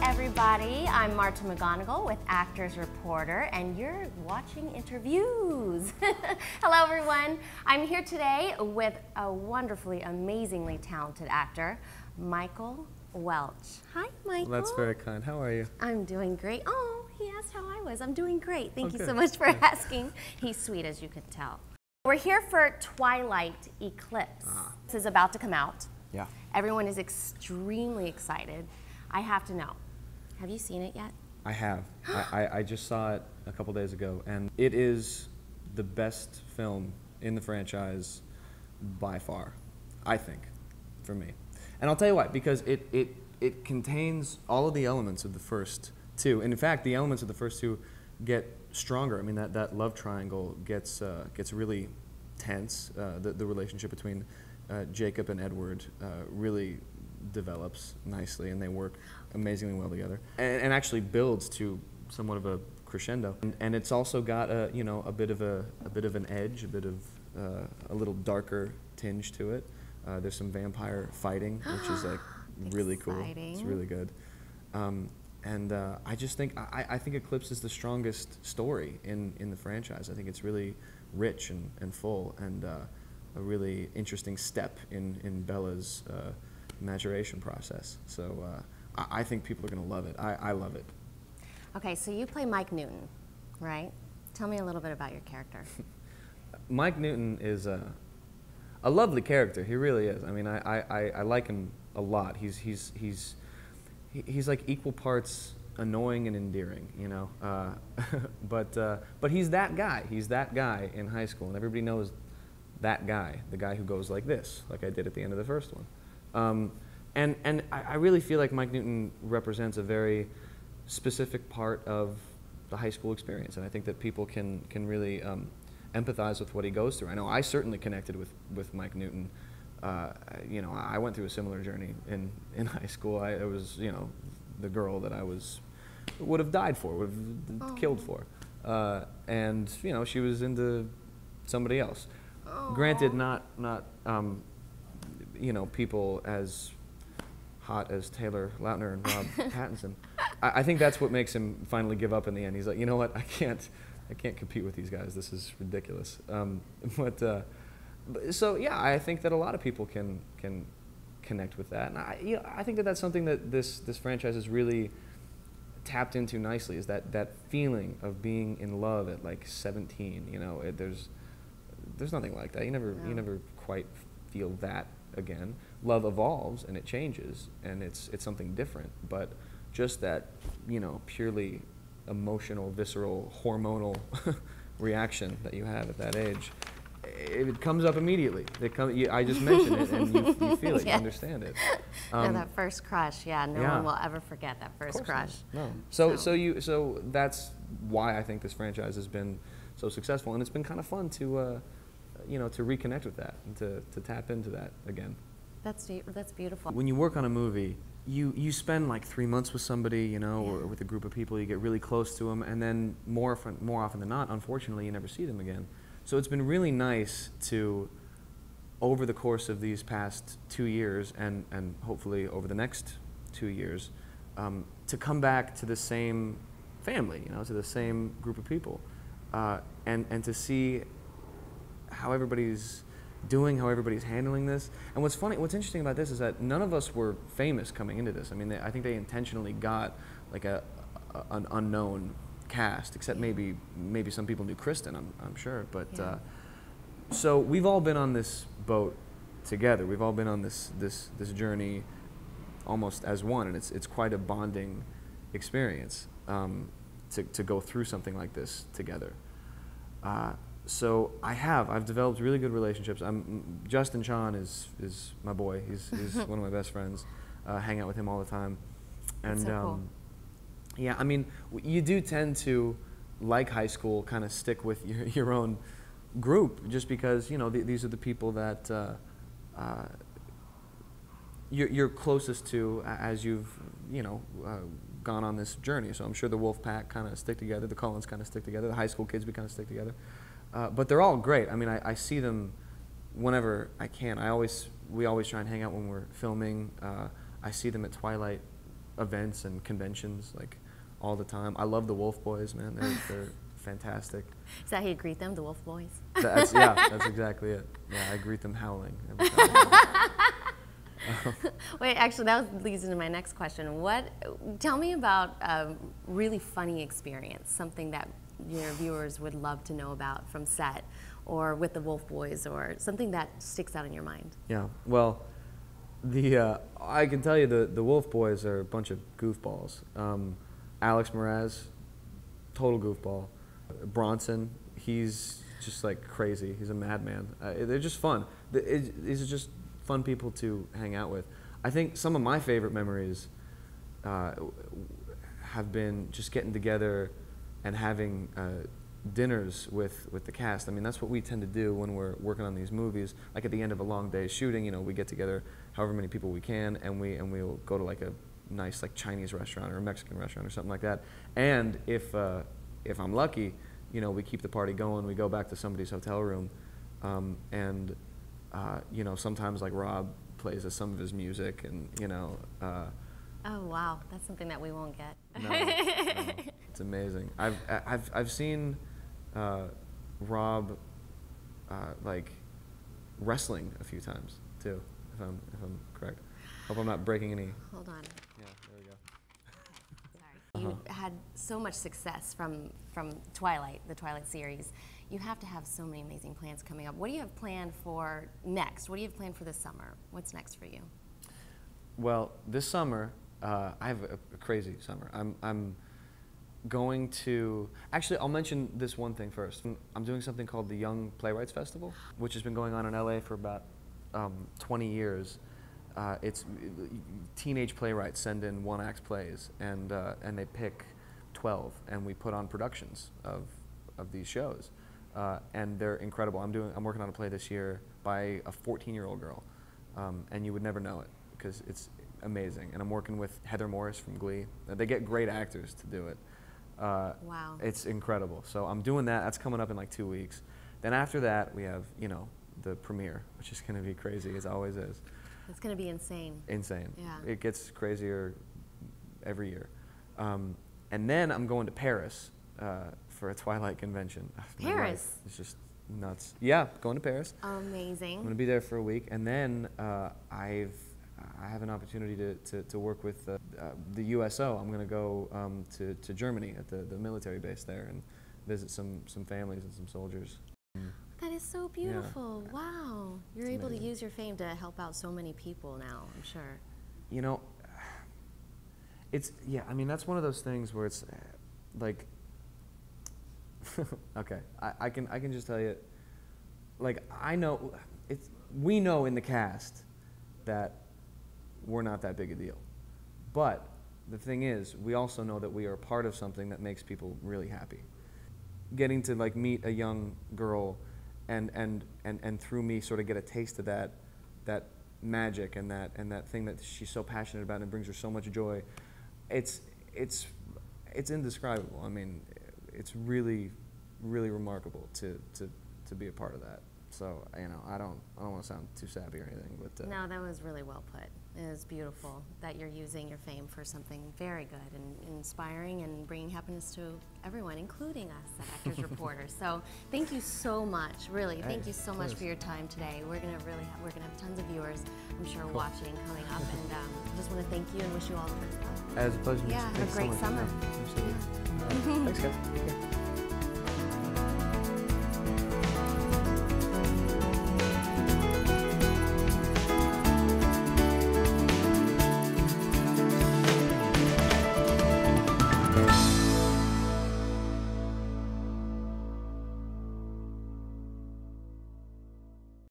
everybody. I'm Marta McGonigal with Actors Reporter, and you're watching Interviews. Hello, everyone. I'm here today with a wonderfully, amazingly talented actor, Michael Welch. Hi, Michael. Well, that's very kind. How are you? I'm doing great. Oh, he asked how I was. I'm doing great. Thank you good. so much for asking. He's sweet, as you can tell. We're here for Twilight Eclipse. This is about to come out. Yeah. Everyone is extremely excited. I have to know, have you seen it yet? I have. I just saw it a couple days ago, and it is the best film in the franchise by far, I think, for me. And I'll tell you why, because it contains all of the elements of the first two. And in fact, the elements of the first two get stronger. I mean, that love triangle gets really tense. The relationship between Jacob and Edward really develops nicely, and they work amazingly well together, and actually builds to somewhat of a crescendo. And it's also got a bit of an edge, a little darker tinge to it. There's some vampire fighting, which is like really cool. It's really good. I just think I think Eclipse is the strongest story in the franchise. I think it's really rich and full, and a really interesting step in Bella's maturation process. So I think people are going to love it. I love it. Okay, so you play Mike Newton, right? Tell me a little bit about your character. Mike Newton is a lovely character. He really is. I mean, I like him a lot. He's like equal parts annoying and endearing, you know. But he's that guy. He's that guy in high school, and everybody knows that guy, the guy who goes like this, like I did at the end of the first one. And I really feel like Mike Newton represents a very specific part of the high school experience, and I think that people can really empathize with what he goes through. I know I certainly connected with Mike Newton. You know, I went through a similar journey in high school. It was, you know, the girl that I would have died for, would have killed for, and you know, she was into somebody else. Granted, not you know, people as hot as Taylor Lautner and Robert Pattinson. I think that's what makes him finally give up in the end. He's like, you know what, I can't compete with these guys. This is ridiculous. So yeah, I think that a lot of people can connect with that, and I think that that's something that this franchise has really tapped into nicely. Is that feeling of being in love at like 17? You know, there's nothing like that. You never quite feel that again. Love evolves and it changes, and it's something different. But just that, you know, purely emotional, visceral, hormonal reaction that you have at that age, it comes up immediately. I just mentioned it, and you feel it, you understand it. No, that first crush, no one will ever forget that first crush. No. So that's why I think this franchise has been so successful, and it's been kind of fun to, you know, to reconnect with that and to tap into that again. That's beautiful. When you work on a movie, you spend like 3 months with somebody, you know, or with a group of people. You get really close to them, and then more often than not, unfortunately, you never see them again. So it's been really nice to, over the course of these past 2 years, and hopefully over the next 2 years, to come back to the same family, you know, to the same group of people, and to see how everybody's doing, how everybody's handling this. And what's interesting about this is that none of us were famous coming into this. I mean, I think they intentionally got like an unknown cast, except maybe some people knew Kristen, I'm sure. But so we've all been on this boat together. We've all been on this journey almost as one, and it's quite a bonding experience to go through something like this together. So I've developed really good relationships. Justin Chon is my boy. He's one of my best friends. Hang out with him all the time, and so cool. Yeah, I mean, you do tend to, like high school, kind of stick with your own group, just because, you know, these are the people that you're closest to as you've, you know, gone on this journey. So I'm sure the Wolf Pack kind of stick together, the Cullens kind of stick together, the high school kids, we kind of stick together. But they're all great. I mean, I see them whenever I can. We always try and hang out when we're filming. I see them at Twilight events and conventions like all the time. I love the Wolf Boys, man. They're fantastic. Is that how you greet them, the Wolf Boys? Yeah, that's exactly it. Yeah, I greet them howling every time. Wait, actually, that leads into my next question. Tell me about a really funny experience, something that your viewers would love to know about from set, or with the Wolf Boys, or something that sticks out in your mind. Yeah, well, I can tell you the Wolf Boys are a bunch of goofballs. Alex Mraz, total goofball. Bronson, he's just like crazy. He's a madman. They're just fun. These are just fun people to hang out with. I think some of my favorite memories have been just getting together and having dinners with the cast. I mean, that's what we tend to do when we're working on these movies. Like at the end of a long day's shooting, you know, we get together however many people we can, and we'll go to like a nice like Chinese restaurant or a Mexican restaurant or something like that. And if I'm lucky, you know, we keep the party going. We go back to somebody's hotel room, and you know, sometimes like Rob plays us some of his music, and you know. Oh wow, that's something that we won't get. No, it's amazing. I've seen Rob like wrestling a few times too, if I'm correct. Hope I'm not breaking any. Hold on. Yeah, there we go. Sorry. You had so much success from Twilight, the Twilight series. You have to have so many amazing plans coming up. What do you have planned for next? What do you have planned for this summer? What's next for you? Well, this summer, I have a crazy summer. I'm going to, actually I'll mention this one thing first. I'm doing something called the Young Playwrights Festival, which has been going on in LA for about 20 years. It's teenage playwrights send in one-act plays, and they pick 12, and we put on productions of these shows, and they're incredible. I'm working on a play this year by a 14-year-old girl, and you would never know it because it's amazing. And I'm working with Heather Morris from Glee. They get great actors to do it. Wow. It's incredible. So I'm doing that. That's coming up in like 2 weeks. Then after that, we have, you know, the premiere, which is going to be crazy, as always is. It's going to be insane. Insane. Yeah. It gets crazier every year. And then I'm going to Paris for a Twilight convention. Paris? It's just nuts. Yeah, going to Paris. Amazing. I'm going to be there for a week. And then I have an opportunity to work with the USO. I'm going to go to Germany at the military base there and visit some families and some soldiers. That is so beautiful. Yeah. Wow. You're able to use your fame to help out so many people now, I'm sure. You know, yeah, I mean, that's one of those things where it's like, okay, I can just tell you, like, we know in the cast that we're not that big a deal. But the thing is, we also know that we are part of something that makes people really happy. Getting to like meet a young girl and through me sort of get a taste of that magic and that thing that she's so passionate about and brings her so much joy, it's indescribable. I mean, it's really, really remarkable to be a part of that. So, you know, I don't want to sound too sappy or anything, but no, that was really well put. It is beautiful that you're using your fame for something very good and inspiring and bringing happiness to everyone, including us at Actors Reporter. So, thank you so much. Really, hey, thank you so much for your time today. We're gonna have tons of viewers, I'm sure, watching coming up, and just want to thank you and wish you all the best. As a pleasure. Yeah, have a great summer. Absolutely. Thanks, guys.